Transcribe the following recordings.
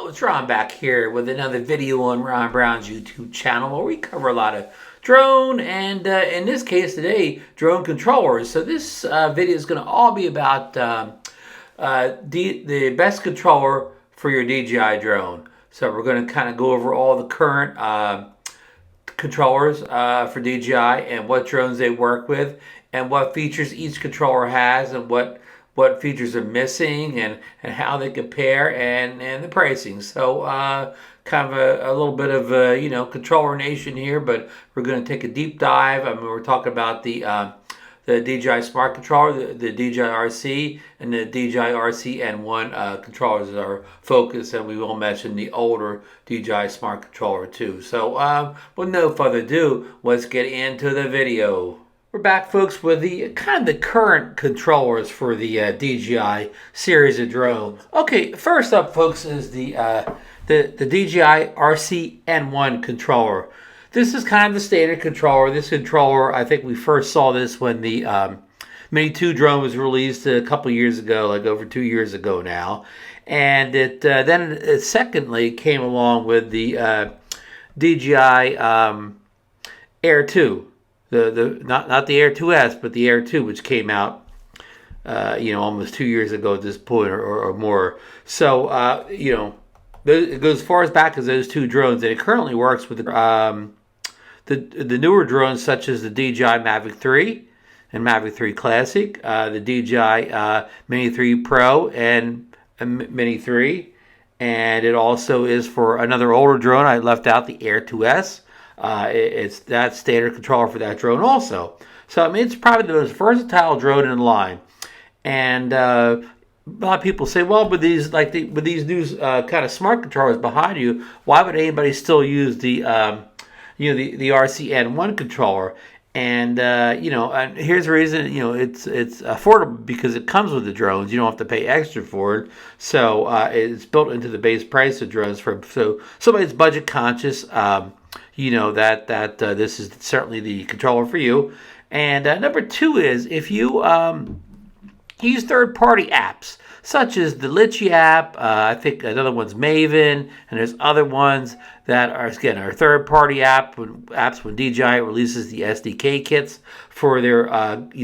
Hello, it's Ron back here with another video on Ron Brown's YouTube channel where we cover a lot of drone and in this case today, drone controllers. So this video is going to all be about the best controller for your DJI drone. So we're going to kind of go over all the current controllers for DJI and what drones they work with and what features each controller has and what features are missing and how they compare and the pricing. So kind of a little bit of controller nation here, but we're going to take a deep dive. I mean, we're talking about the DJI Smart Controller, the DJI RC, and the DJI RC N1 controllers are focus, and we will mention the older DJI Smart Controller too. So with no further ado, let's get into the video. We're back, folks, with the kind of the current controllers for the DJI series of drones. Okay, first up, folks, is the DJI RC N1 controller. This is kind of the standard controller. This controller, I think we first saw this when the Mini 2 drone was released a couple years ago, like over 2 years ago now. And it then secondly came along with the DJI Air 2. Not the Air 2S, but the Air 2, which came out, almost 2 years ago at this point or more. So, it goes as far as back as those two drones, and it currently works with the newer drones such as the DJI Mavic 3 and Mavic 3 Classic, the DJI Mini 3 Pro and Mini 3, and it also is for another older drone I left out, the Air 2S. It's that standard controller for that drone also. So I mean, it's probably the most versatile drone in line. And a lot of people say, well, with these new kind of smart controllers behind you, why would anybody still use the the RC N1 controller? And and here's the reason. It's affordable because it comes with the drones. You don't have to pay extra for it. So it's built into the base price of drones so somebody's budget conscious. This is certainly the controller for you. And number two is if you use third-party apps, such as the Litchi app, I think another one's Maven, and there's other ones that are third-party apps when DJI releases the SDK kits for their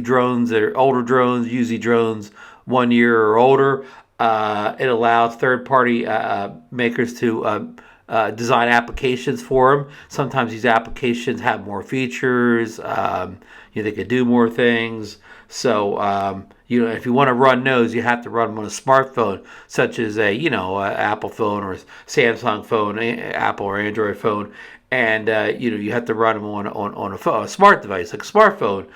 drones that are older drones, usually drones 1 year or older. It allows third-party makers to design applications for them. Sometimes these applications have more features. They could do more things. So, if you want to run those, you have to run them on a smartphone, such as a Apple phone or Samsung phone, Apple or Android phone, and you have to run them on a smart device like a smartphone.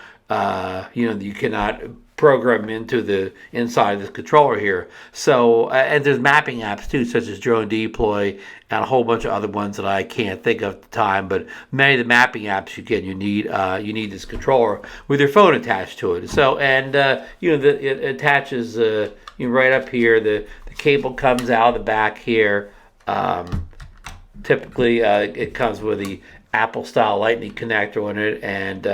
You cannot program into the inside of this controller here. So and there's mapping apps too, such as Drone Deploy and a whole bunch of other ones that I can't think of at the time. But many of the mapping apps you need this controller with your phone attached to it. So and it attaches right up here. The cable comes out of the back here. Typically it comes with the Apple style lightning connector on it, and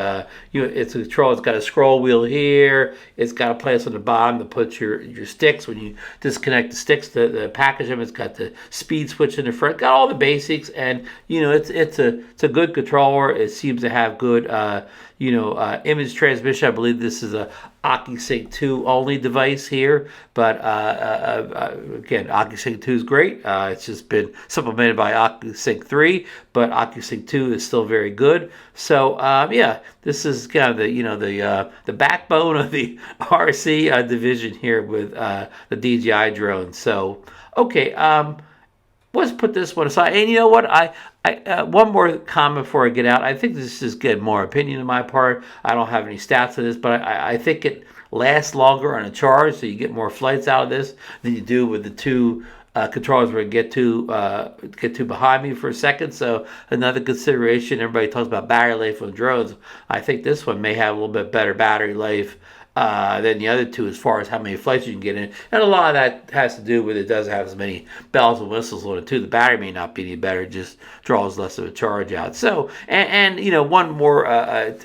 it's a control. It's got a scroll wheel here. It's got a place on the bottom to put your sticks. When you disconnect the sticks to package them, it's got the speed switch in the front. Got all the basics, and it's a good controller. It seems to have good image transmission. I believe this is a OcuSync 2 only device here, but again, OcuSync 2 is great. It's just been supplemented by OcuSync 3, but OcuSync 2 is still very good. So this is kind of the backbone of the RC division here with the DJI drone. So okay, let's put this one aside. And you know what? I one more comment before I get out. I think this is getting more opinion on my part. I don't have any stats on this, but I think it lasts longer on a charge, so you get more flights out of this than you do with the two controllers we're going to get to behind me for a second. So another consideration, everybody talks about battery life on drones. I think this one may have a little bit better battery life than the other two as far as how many flights you can get in. And a lot of that has to do with it doesn't have as many bells and whistles on it too. The battery may not be any better, it just draws less of a charge out. So, and one more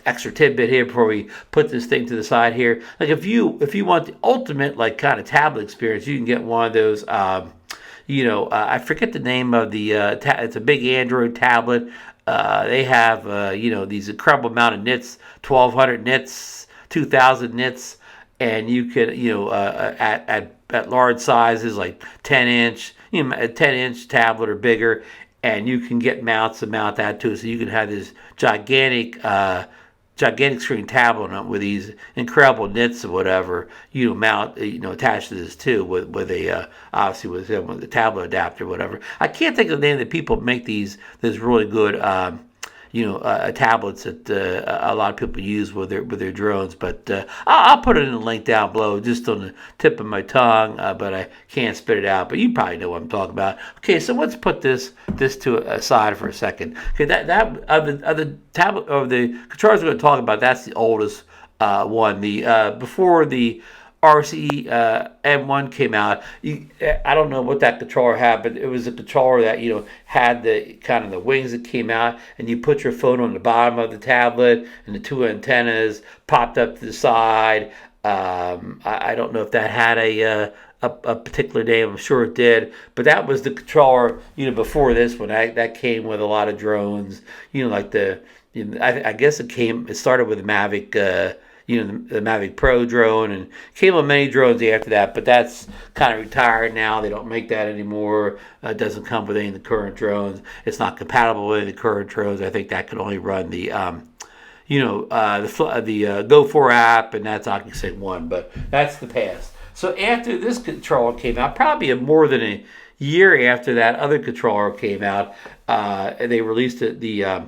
extra tidbit here before we put this thing to the side here. Like if you want the ultimate kind of tablet experience, you can get one of those I forget the name of the, it's a big Android tablet. They have, these incredible amount of nits, 1,200 nits, 2,000 nits, and you could, at large sizes like 10-inch, a 10-inch tablet or bigger, and you can get mounts to mount that to it. So you can have this gigantic screen tablet with these incredible nits or whatever, mount, attached to this too with a obviously with the tablet adapter or whatever. I can't think of the name that people make these really good tablets that a lot of people use with their drones. But I'll put it in the link down below, just on the tip of my tongue, but I can't spit it out. But you probably know what I'm talking about. Okay, so let's put this to aside for a second. Okay, that of the tablet of the controllers we're going to talk about, that's the oldest one. The before the RC M1 came out. I don't know what that controller had, but it was a controller that had the kind of the wings that came out, and you put your phone on the bottom of the tablet, and the two antennas popped up to the side. I don't know if that had a particular name. I'm sure it did, but that was the controller before this one. That came with a lot of drones. Like I guess it started with the Mavic. The Mavic Pro drone, and came on many drones after that, but that's kind of retired now. They don't make that anymore. It doesn't come with any of the current drones. It's not compatible with any of the current drones. I think that could only run the Go4 app, and that's OcuSync 1, but that's the past. So after this controller came out, probably more than a year after that other controller came out, they released the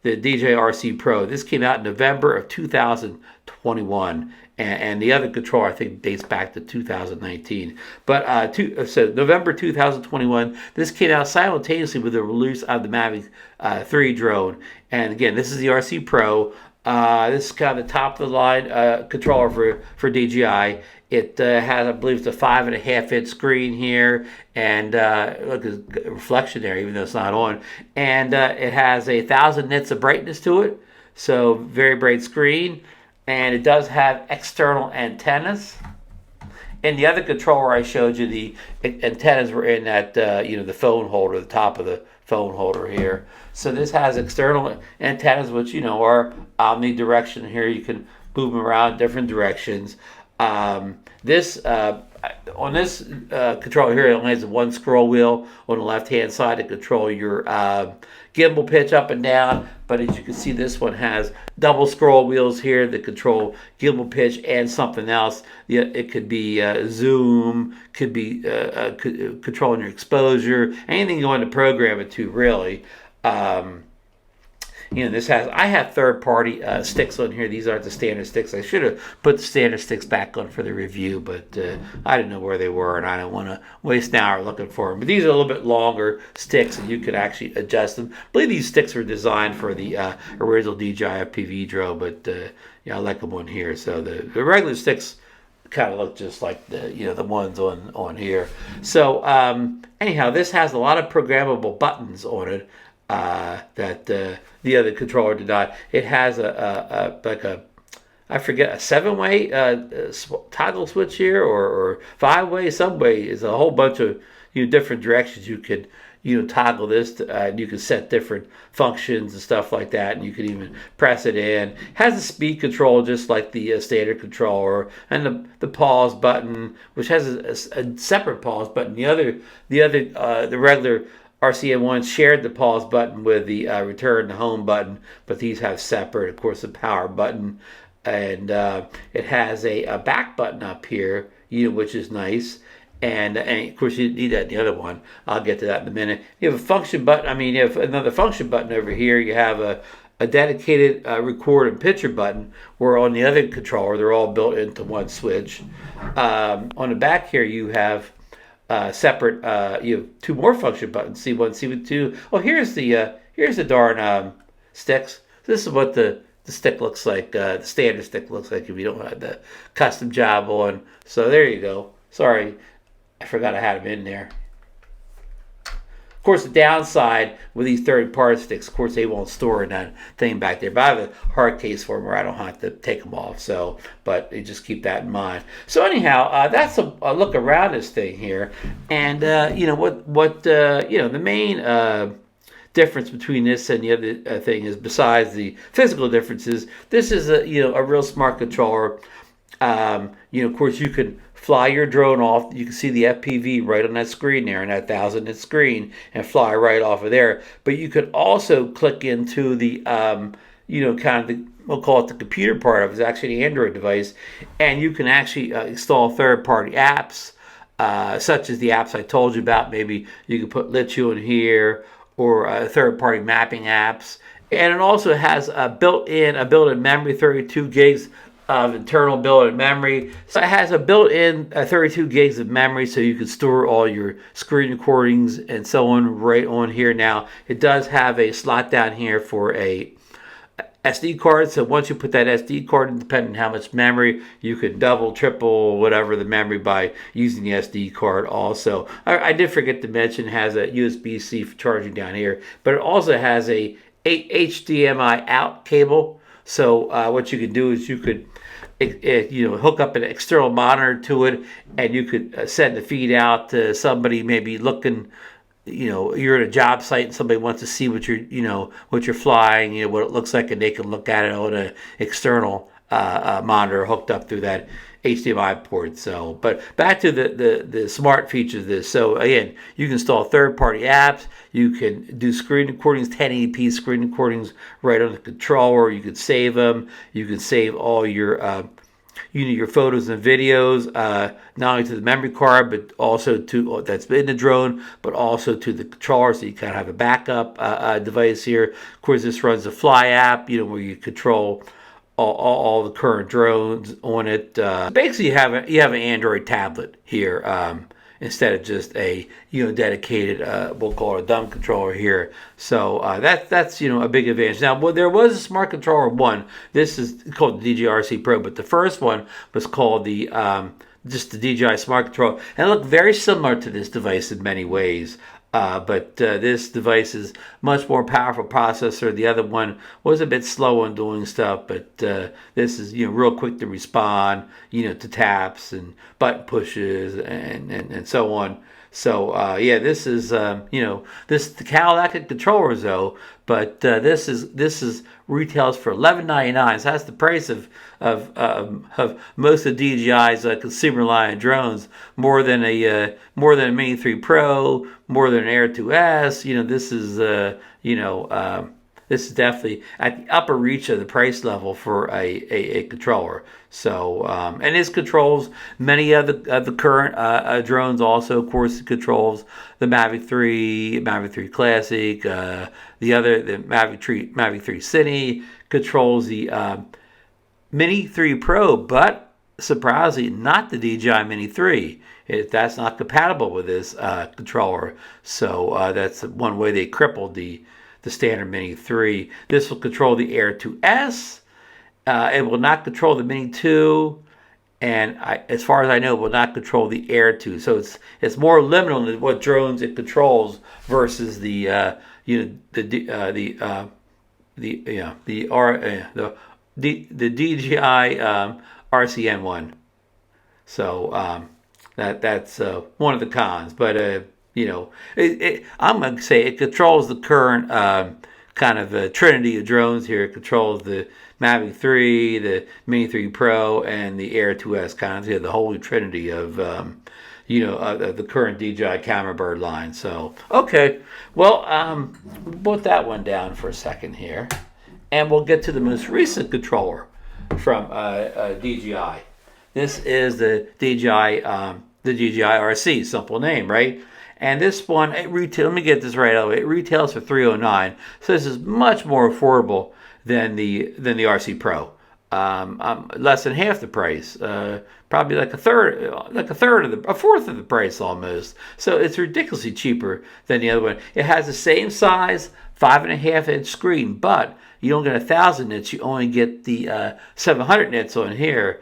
DJI RC Pro. This came out in November of 2021, and the other controller I think dates back to 2019. But so November 2021, this came out simultaneously with the release of the Mavic 3 drone. And again, this is the RC Pro. This is kind of the top of the line controller for DJI. It has, I believe, it's a 5.5-inch screen here, and look, there's a reflection there, even though it's not on. And it has 1,000 nits of brightness to it, so very bright screen. And it does have external antennas. In the other controller I showed you, the antennas were in that the phone holder, the top of the phone holder here. So this has external antennas, which are omnidirectional. Here you can move them around different directions. On this controller here, it only has one scroll wheel on the left-hand side to control your gimbal pitch up and down. But as you can see, this one has double scroll wheels here that control gimbal pitch and something else. It could be zoom, could be controlling your exposure, anything you want to program it to, really. I have third-party sticks on here. These aren't the standard sticks. I should have put the standard sticks back on for the review, but I didn't know where they were, and I didn't want to waste an hour looking for them. But these are a little bit longer sticks, and you could actually adjust them. I believe these sticks were designed for the original DJI FPV drone, but I like them on here. So the regular sticks kind of look just like the ones on here. So anyhow, this has a lot of programmable buttons on it. That the other controller did not. It has a 7-way toggle switch here, or 5-way. Some way is a whole bunch of different directions you could toggle this to, and you can set different functions and stuff like that, and you can even press it in. It has a speed control just like the standard controller, and the pause button, which has a separate pause button. The regular RCM1 shared the pause button with the return to home button, but these have separate, of course, the power button, and it has a back button up here, which is nice, and of course you need that in the other one. I'll get to that in a minute. You have a function button. You have another function button over here. You have a dedicated record and picture button, where on the other controller they're all built into one switch. On the back here you have separate, you have two more function buttons, C1, C2. Oh, here's the darn sticks. This is what the stick looks like. The standard stick looks like if you don't have the custom job on. So there you go. Sorry, I forgot I had them in there. Of course, the downside with these third-party sticks, of course, they won't store in that thing back there. But I have a hard case for them where I don't have to take them off. So, but you just keep that in mind. So anyhow, that's a look around this thing here, and the main difference between this and the other thing is, besides the physical differences, this is a real smart controller. Of course, you can fly your drone off. You can see the FPV right on that screen there, on that 1,000-nit screen, and fly right off of there. But you could also click into the, we'll call it the computer part of it. It's actually an Android device, and you can actually install third-party apps, such as the apps I told you about. Maybe you can put Litu in here, or third-party mapping apps. And it also has a built-in memory, 32 gigs of internal built-in memory. So it has a built-in 32 gigs of memory, so you can store all your screen recordings and so on right on here. Now, it does have a slot down here for a SD card. So once you put that SD card in, depending on how much memory, you could double, triple, whatever the memory by using the SD card also. I did forget to mention it has a USB-C for charging down here, but it also has a HDMI out cable. So what you could do is you could hook up an external monitor to it, and you could send the feed out to somebody maybe looking. You're at a job site and somebody wants to see what you're flying, what it looks like, and they can look at it on an external monitor hooked up through that HDMI port. So, but back to the smart features of this. So again, you can install third-party apps. You can do screen recordings, 1080p screen recordings right on the controller. You can save them. You can save all your your photos and videos, not only to the memory card, but also to that's in the drone, but also to the controller. So you kind of have a backup device here. Of course, this runs the Fly app, where you control all the current drones on it. Basically, you have an Android tablet here, instead of just a dedicated we'll call it a dumb controller here. So that's a big advantage. Now, there was a smart controller one. This is called the DJI RC Pro, but the first one was called the just the DJI Smart Controller, and it looked very similar to this device in many ways. But this device is much more powerful processor. The other one was a bit slow on doing stuff, but this is real quick to respond, to taps and button pushes and so on. So this is this the Cadillac controllers though, but this is retails for $11.99. So that's the price of most of DJI's consumer line drones. More than a Mini 3 Pro, more than an Air 2S. This is definitely at the upper reach of the price level for a controller. So, and this controls many of the current drones also. Of course, it controls the Mavic 3, Mavic 3 Classic, the Mavic 3 Cine, controls the Mini 3 Pro, but surprisingly not the DJI Mini 3. That's not compatible with this controller. So that's one way they crippled the standard Mini 3. This will control the Air 2S. It will not control the Mini 2, and as far as I know, it will not control the Air 2. So it's more limited on what drones it controls versus the DJI RCN1. So that's one of the cons, but I'm going to say it controls the current kind of trinity of drones here. It controls the Mavic 3, the Mini 3 Pro, and the Air 2S, kind of the holy trinity of the current DJI camera bird line. So okay, well, we'll put that one down for a second here, and we'll get to the most recent controller from DJI. This is the DJI RC, simple name, right? And this one, let me get this right away. It retails for $309, so this is much more affordable than the RC Pro. Less than half the price, probably a fourth of the price almost. So it's ridiculously cheaper than the other one. It has the same size, 5.5-inch screen, but you don't get 1,000 nits. You only get the 700 nits on here.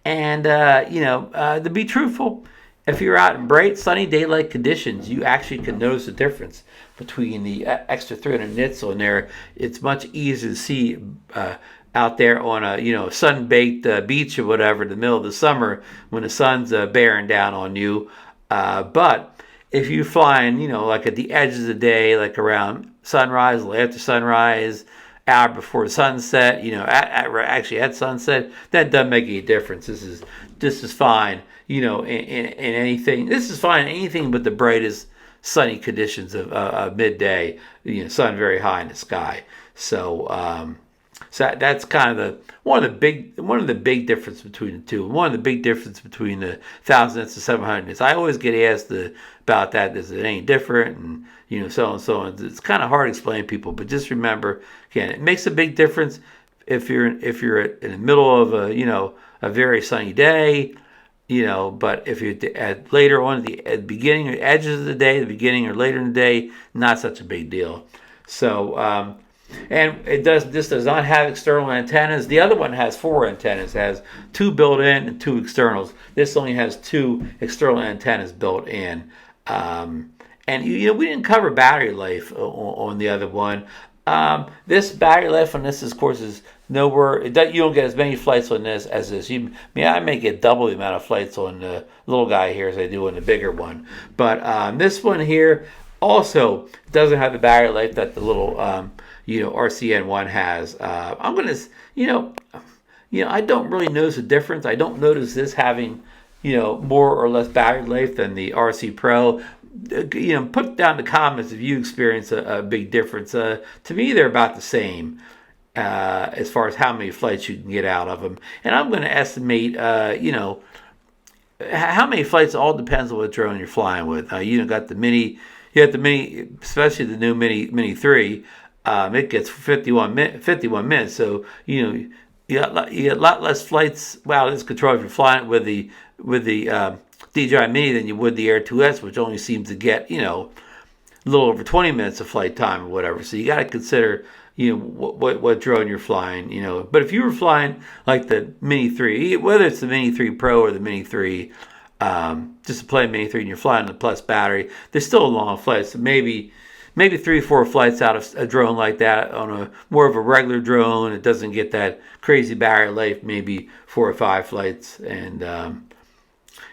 And to be truthful, If you're out in bright sunny daylight conditions, you actually can notice the difference between the extra 300 nits on there. It's much easier to see out there on a sun-baked beach or whatever in the middle of the summer when the sun's bearing down on you. But if you're flying, like at the edge of the day, like around sunrise, after sunrise, hour before sunset, actually at sunset, that doesn't make any difference. This is fine, in anything. This is fine in anything but the brightest sunny conditions of midday. Sun very high in the sky. So that's kind of one of the big difference between the two. One of the big difference between the 1,000 nits and 700 nits. I always get asked about that. Is it any different? And so on and so on. It's kind of hard to explain to people, but just remember, again, it makes a big difference if you're in the middle of a very sunny day. But if you're later on at the beginning or edges of the day, the beginning or later in the day, not such a big deal. So. And this does not have external antennas. The other one has 4 antennas. It has 2 built in and 2 externals. This only has 2 external antennas built in. And we didn't cover battery life on the other one. This battery life on this, of course, is nowhere. You don't get as many flights on this as this. I may get double the amount of flights on the little guy here as I do on the bigger one. But this one here also doesn't have the battery life that the little RCN1 has. I'm gonna, I don't really notice a difference. I don't notice this having, more or less battery life than the RC Pro. Put down in the comments if you experience a big difference. To me, they're about the same as far as how many flights you can get out of them. And I'm going to estimate, how many flights. All depends on what drone you're flying with. Got the Mini. You got the Mini, especially the new Mini 3. It gets 51 minutes, so you got a lot less flights out of this control if you're flying it with the DJI Mini than you would the Air 2S, which only seems to get a little over 20 minutes of flight time or whatever. So you got to consider what drone you're flying. But if you were flying like the Mini 3, whether it's the Mini 3 Pro or the Mini 3, just a plain Mini 3, and you're flying the plus battery, there's still a long flight. So maybe 3 or 4 flights out of a drone like that on a more of a regular drone. It doesn't get that crazy battery life, maybe 4 or 5 flights. And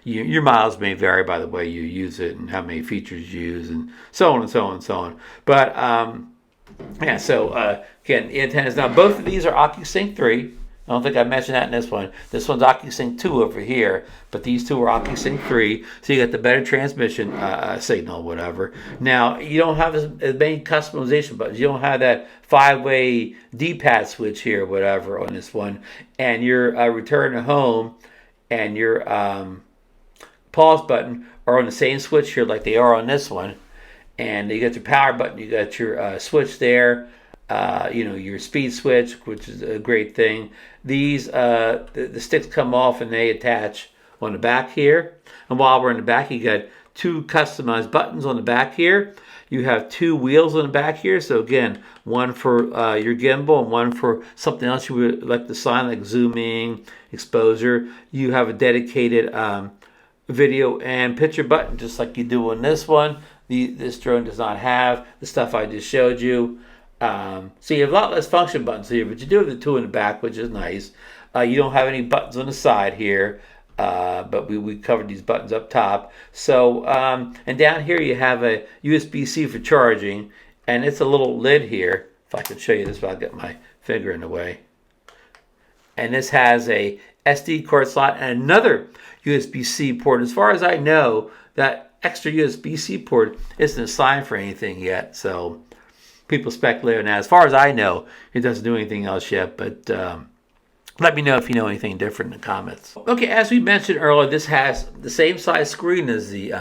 your miles may vary by the way you use it and how many features you use and so on and so on and so on. But again, the antennas. Now both of these are OcuSync 3. I don't think I mentioned that in this one. This one's OcuSync 2 over here, but these two are OcuSync 3, so you got the better transmission signal, whatever. Now, you don't have as many customization buttons. You don't have that 5-way D-pad switch here, whatever, on this one. And your return to home and your pause button are on the same switch here like they are on this one. And you got your power button, you got your switch there. Your speed switch, which is a great thing. These the sticks come off and they attach on the back here. And while we're in the back, you got 2 customized buttons on the back here. You have 2 wheels on the back here. So again, one for your gimbal and one for something else you would like to assign, like zooming, exposure. You have a dedicated video and picture button, just like you do on this one. This drone does not have the stuff I just showed you. So you have a lot less function buttons here, but you do have the 2 in the back, which is nice. You don't have any buttons on the side here, but we covered these buttons up top. So, and down here you have a USB-C for charging, and it's a little lid here. If I can show you this, I'll get my finger in the way. And this has a SD card slot and another USB-C port. As far as I know, that extra USB-C port isn't assigned for anything yet, so people speculate on that. As far as I know, it doesn't do anything else yet, but let me know if you know anything different in the comments. Okay, as we mentioned earlier, this has the same size screen as the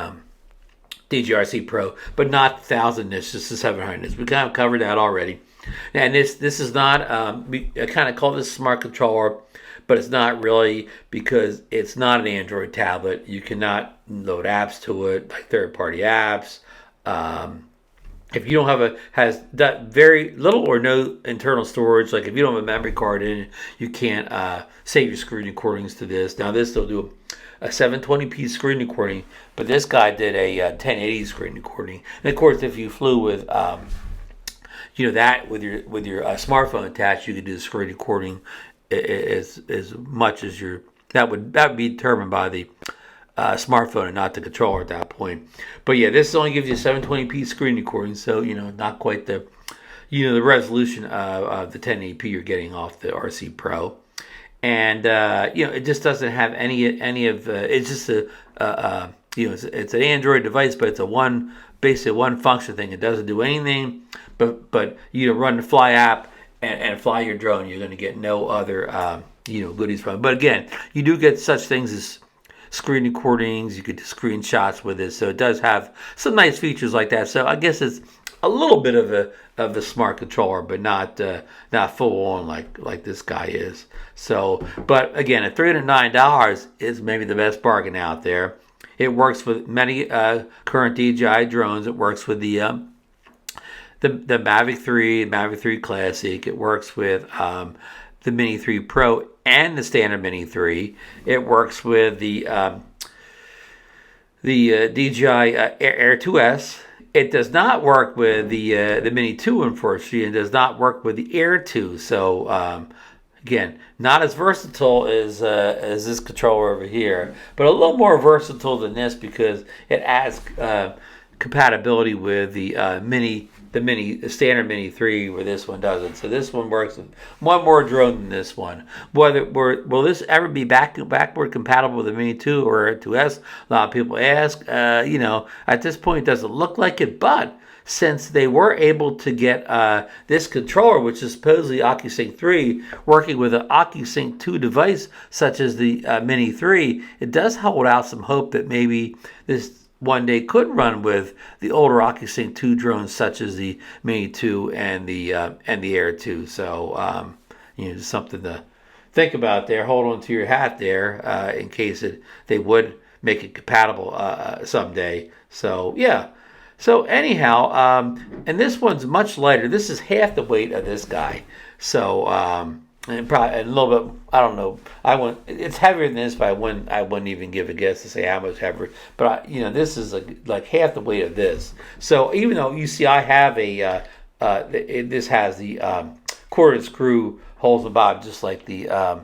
DJI Pro, but not 1,000 nits, just the 700 nits. We kind of covered that already. And this is not, I kind of call this a smart controller, but it's not really, because it's not an Android tablet. You cannot load apps to it, like third-party apps. If you don't has that very little or no internal storage, like if you don't have a memory card in it, you can't save your screen recordings to this. Now this will do a 720p screen recording, but this guy did a 1080 screen recording. And of course, if you flew with that with your smartphone attached, you could do the screen recording as much as your that would be determined by the smartphone and not the controller at that point. But yeah, this only gives you a 720p screen recording, so not quite the the resolution of the 1080p you're getting off the RC Pro. And it just doesn't have any of it's just it's an Android device, but it's basically one function thing. It doesn't do anything but run the Fly app and fly your drone. You're going to get no other goodies from it. But again, you do get such things as screen recordings. You could do screenshots with it, so it does have some nice features like that. So I guess it's a little bit of a smart controller, but not full on like this guy is. So, but again, at $309 is maybe the best bargain out there. It works with many current DJI drones. It works with the Mavic 3, Mavic 3 Classic. It works with the Mini 3 Pro and the standard Mini 3. It works with the DJI Air 2S. It does not work with the Mini 2, unfortunately, and does not work with the Air 2. So again, not as versatile as this controller over here, but a little more versatile than this because it adds compatibility with the standard Mini 3, where this one doesn't. So this one works with one more drone than this one. Will this ever be backward compatible with the Mini 2 or 2S? A lot of people ask. At this point, it doesn't look like it, but since they were able to get this controller, which is supposedly OcuSync 3, working with an OcuSync 2 device such as the Mini 3, it does hold out some hope that maybe this one day could run with the older OcuSync 2 drones such as the Mini 2 and the Air 2. So just something to think about there. Hold on to your hat there in case they would make it compatible someday. So yeah. So anyhow, and this one's much lighter. This is half the weight of this guy. So and probably a little bit. I don't know. It's heavier than this, but I wouldn't even give a guess to say how much heavier. But this is like half the weight of this. So even though you see, I have this has the corded screw holes in the bottom, just like the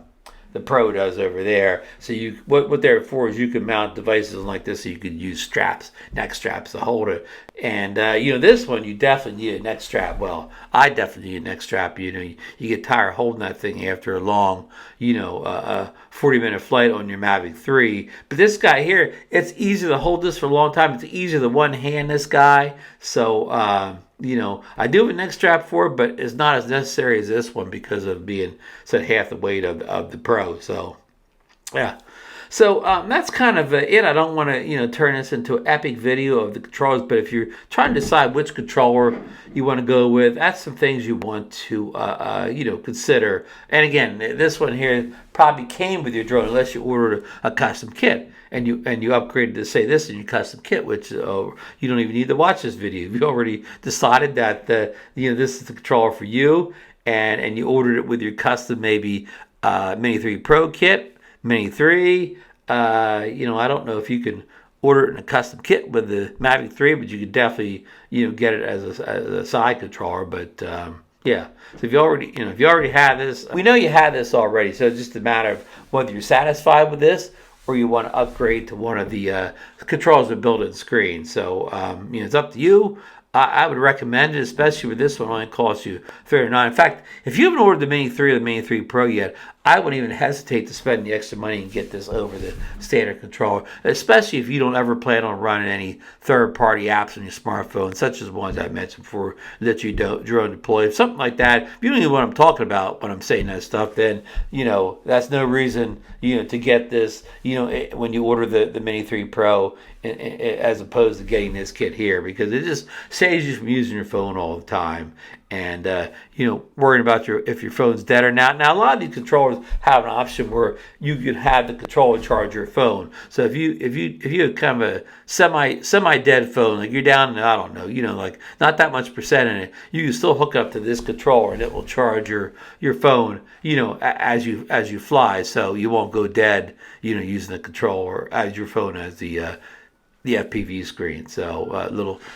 Pro does over there. So what they're for is you can mount devices like this, so you could use neck straps to hold it. And this one you definitely need a neck strap. Well, I definitely need a neck strap. You get tired holding that thing after a long 40-minute flight on your Mavic 3. But this guy here, it's easy to hold this for a long time. It's easier to one hand this guy. So I do have a neck strap for it, but it's not as necessary as this one because of being half the weight of the Pro. So yeah. So that's kind of it. I don't want to turn this into an epic video of the controllers, but if you're trying to decide which controller you want to go with, that's some things you want to consider. And again, this one here probably came with your drone unless you ordered a custom kit and you upgraded to say this in your custom kit, which you don't even need to watch this video. You already decided that this is the controller for you, and you ordered it with your custom maybe Mini 3 Pro kit. Mini 3, I don't know if you can order it in a custom kit with the Mavic 3, but you could definitely, get it as a side controller. But yeah, so if you already have this, we know you have this already. So it's just a matter of whether you're satisfied with this or you want to upgrade to one of the controllers with built-in screen. So it's up to you. I would recommend it, especially with this one. Only costs you $39. In fact, if you haven't ordered the Mini 3 or the Mini 3 Pro yet, I wouldn't even hesitate to spend the extra money and get this over the standard controller, especially if you don't ever plan on running any third-party apps on your smartphone, such as the ones I mentioned before that you drone deploy. Something like that. If you don't even know what I'm talking about when I'm saying that stuff, then, that's no reason, to get this, when you order the Mini 3 Pro as opposed to getting this kit here, because it just saves you from using your phone all the time. and worrying about if your phone's dead or not. Now a lot of these controllers have an option where you could have the controller charge your phone. So if you have kind of a semi dead phone, like you're down, I don't know, like not that much percent in it, you can still hook up to this controller and it will charge your phone, as you fly, so you won't go dead, using the controller as your phone as the FPV screen. So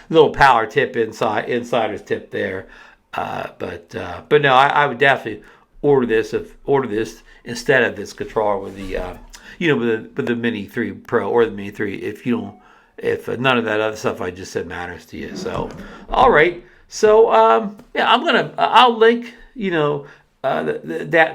little power tip insider's tip there. But no, I would definitely order this instead of this controller with the with the Mini 3 Pro or the Mini 3 if none of that other stuff I just said matters to you. So all right, so yeah, I'll link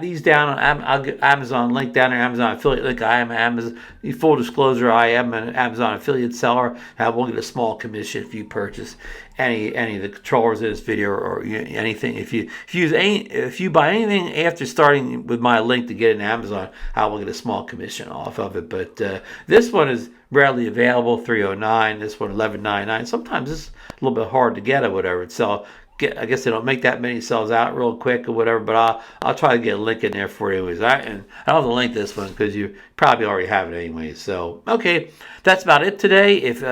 these down on I'll get Amazon link down there, Amazon affiliate link. I am Amazon. Full disclosure, I am an Amazon affiliate seller. I will get a small commission if you purchase any of the controllers in this video or anything. If you buy anything after starting with my link to get an Amazon, I will get a small commission off of it. But this one is readily available, $309. This one $11.99. Sometimes it's a little bit hard to get or whatever. So I guess they don't make that many cells out real quick or whatever, but I'll try to get a link in there for you anyways. And I don't have to link this one because you probably already have it anyway. So okay, that's about it today. If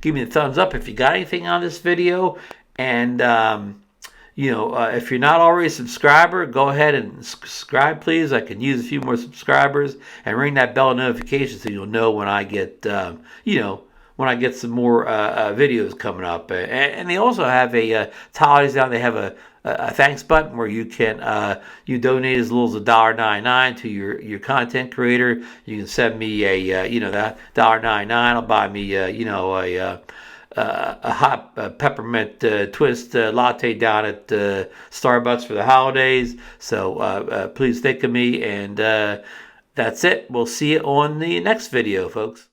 give me a thumbs up if you got anything on this video, and if you're not already a subscriber, go ahead and subscribe, please. I can use a few more subscribers, and ring that bell notification so you'll know when I get when I get some more videos coming up. And they also have a holidays now. They have a thanks button where you can you donate as little as $1.99 to your content creator. You can send me that $1.99. I'll buy me a hot peppermint twist latte down at Starbucks for the holidays. So please think of me, and that's it. We'll see you on the next video, folks.